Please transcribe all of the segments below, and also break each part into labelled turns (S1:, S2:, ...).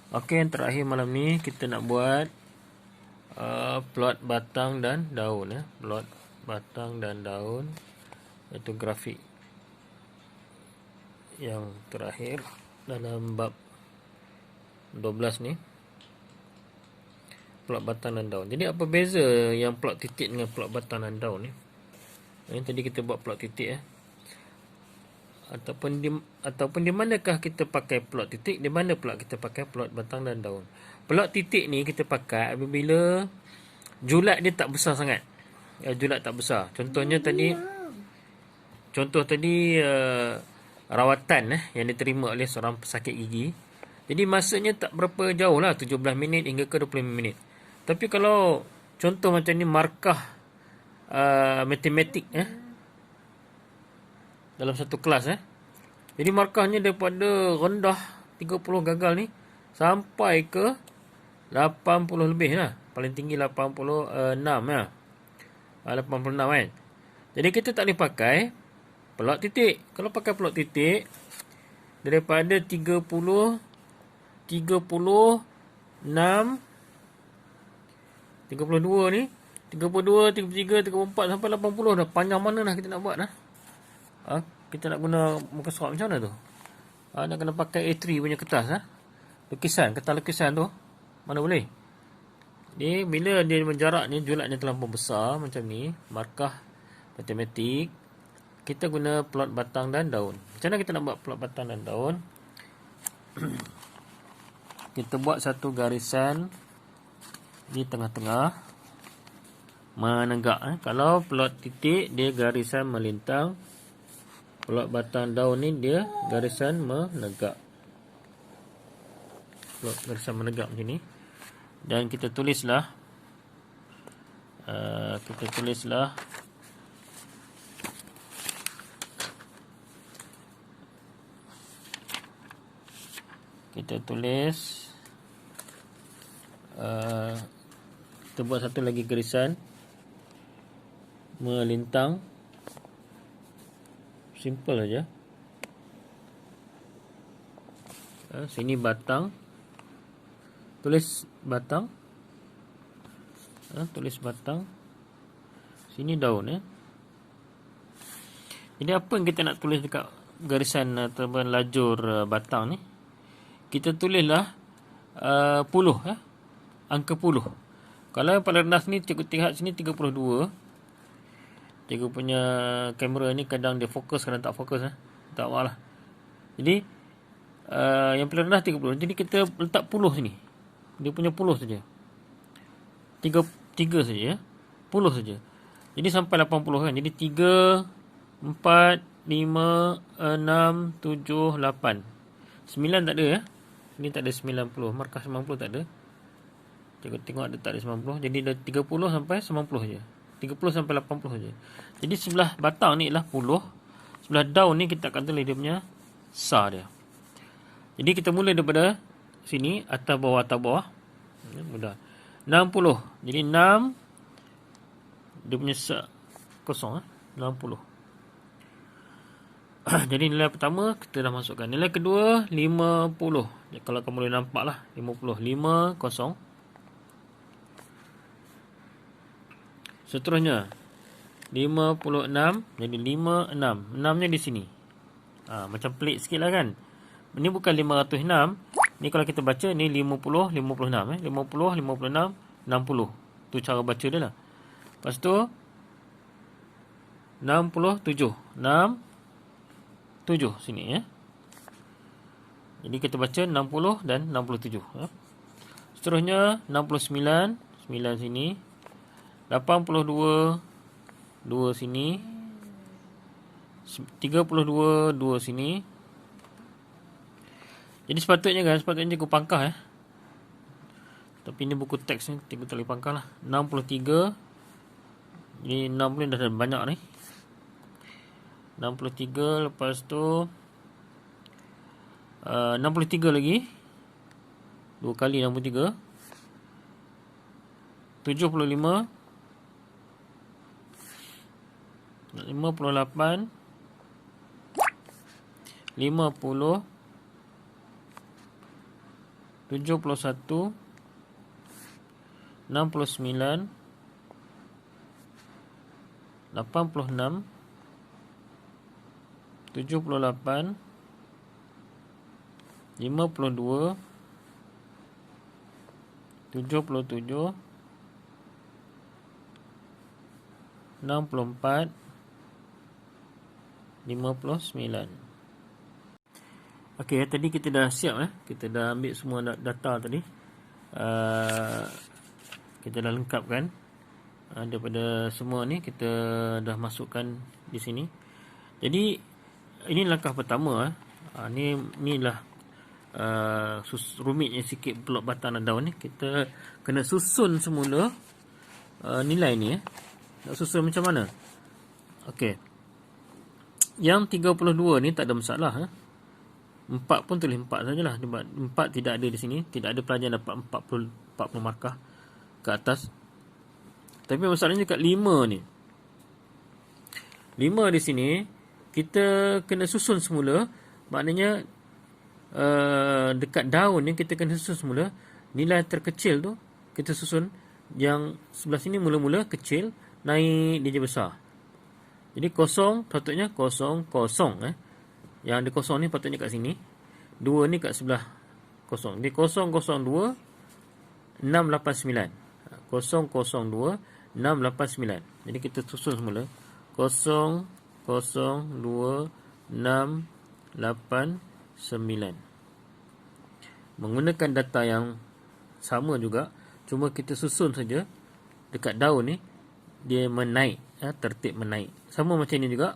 S1: Okey, yang terakhir malam ni kita nak buat plot batang dan daun ya. Plot batang dan daun, iaitu grafik yang terakhir dalam bab 12 ni. Plot batang dan daun. Jadi apa beza yang plot titik dengan plot batang dan daun ni? Tadi kita buat plot titik ya. Ataupun di manakah kita pakai plot titik, di mana pula kita pakai plot batang dan daun. Plot titik ni kita pakai apabila julat dia tak besar sangat. Julat tak besar. Contoh tadi rawatan yang diterima oleh seorang pesakit gigi. Jadi masanya tak berapa jauh lah, 17 minit hingga ke 25 minit. Tapi kalau contoh macam ni markah matematik dalam satu kelas jadi markahnya daripada rendah 30 gagal ni sampai ke 80 lebih lah. Paling tinggi 86 lah. 86 kan. Jadi kita tak boleh pakai plot titik. Kalau pakai plot titik daripada 30, 36, 32 ni, 32, 33, 34 sampai 80 dah. Panjang mana lah kita nak buat dah. Kita nak guna muka surat macam mana tu? Nak kena pakai A3 punya kertas lukisan, kertas lukisan tu. Mana boleh? Ni bila dia menjarak ni, julatnya terlampau besar macam ni, markah matematik, kita guna plot batang dan daun. Macam mana kita nak buat plot batang dan daun? Kita buat satu garisan di tengah-tengah menegak. Kalau plot titik dia garisan melintang, plot batang daun ni dia garisan menegak. Plot garisan menegak macam ni. Dan kita tulislah kita buat satu lagi garisan melintang. Simple aja. Sini batang. Tulis batang. Tulis batang. Sini daun Jadi apa yang kita nak tulis dekat garisan ataupun lajur batang ni? Kita tulislah puluh angka puluh. Kalau yang paling rendah ni, cikgu tengok sini 32. Cikgu punya kamera ni kadang dia fokus, kadang tak fokus tak apa lah. Jadi yang paling rendah 30. Jadi kita letak puluh sini. Dia punya puluh saja. 3 saja Puluh saja. Jadi sampai 80 kan. Jadi 3, 4, 5, 6, 7, 8. 9 tak ada Ini tak ada 90. Markah 90 tak ada. Cikgu tengok ada tak ada 90. Jadi dah 30 sampai 90 saja. 30 sampai 80 saja. Jadi sebelah batang ni ialah puluh. Sebelah daun ni kita akan tulis dia punya sar dia. Jadi kita mula daripada sini, atas bawah. Mudah. 60. Jadi 6 dia punya sar kosong 60. Jadi nilai pertama kita dah masukkan. Nilai kedua 50. Jadi, kalau kamu boleh nampak lah 50. 5 kosong. Seterusnya 56. Jadi 5, 6. 6 nya di sini. Macam pelik sikit lah kan. Ini bukan 506. Ni kalau kita baca ni 50, 56 50, 56, 60. Tu cara baca dia lah. Lepas tu 67. 7 sini Jadi kita baca 60 dan 67 Seterusnya 69. 9 sini. 82. 2 sini. 32. 2 sini. Jadi sepatutnya cikgu pangkah Tapi ini buku teks ni, cikgu tak boleh pangkah lah. 63. Jadi 6 ni dah banyak ni. 63. Lepas tu 63 lagi. 2 kali 63. 75. 58. 50. 71, 69, 86, 78, 52, 77, 64, 59. Okey, tadi kita dah siap kita dah ambil semua data tadi. Kita dah lengkapkan daripada semua ni kita dah masukkan di sini. Jadi ini langkah pertama inilah rumitnya sikit plot batang dan daun ni. Kita kena susun semula nilai ni Nak susun macam mana? Okey. Yang 32 ni tak ada masalah 4 pun tulis 4 sajalah. 4 tidak ada di sini. Tidak ada pelajar dapat 40 markah ke atas. Tapi masalahnya kat 5 ni. 5 di sini kita kena susun semula. Maknanya dekat daun ni kita kena susun semula. Nilai terkecil tu kita susun. Yang sebelah sini mula-mula kecil, naik dia je besar. Jadi kosong patutnya kosong. Yang ada kosong ni patutnya kat sini. 2 ni kat sebelah kosong. Jadi 002 689. 002 689. Jadi kita susun semula 002 689. Menggunakan data yang sama juga, cuma kita susun saja dekat daun ni dia menaik, tertib menaik. Sama macam ni juga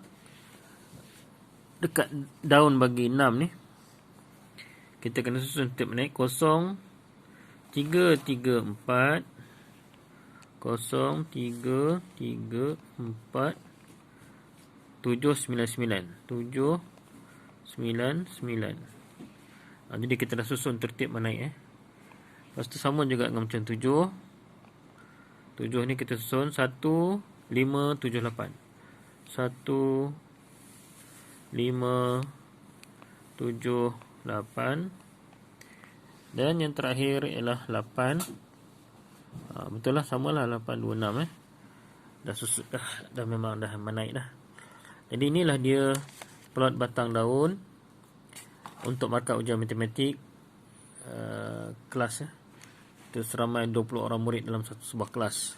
S1: dekat daun bagi 6 ni kita kena susun tertib menaik 0 3 3 4 0 3 3 4 799 799. Jadi kita dah susun tertib menaik Lepas tu sama juga dengan macam 7 ni kita susun 1 5 7 8 1 5 7 8. Dan yang terakhir ialah 8. Betul lah, samalah 8 2 6 Dah susun dah memang dah menaik dah. Jadi inilah dia plot batang daun untuk markah ujian matematik kelas itu seramai 20 orang murid dalam sebuah kelas.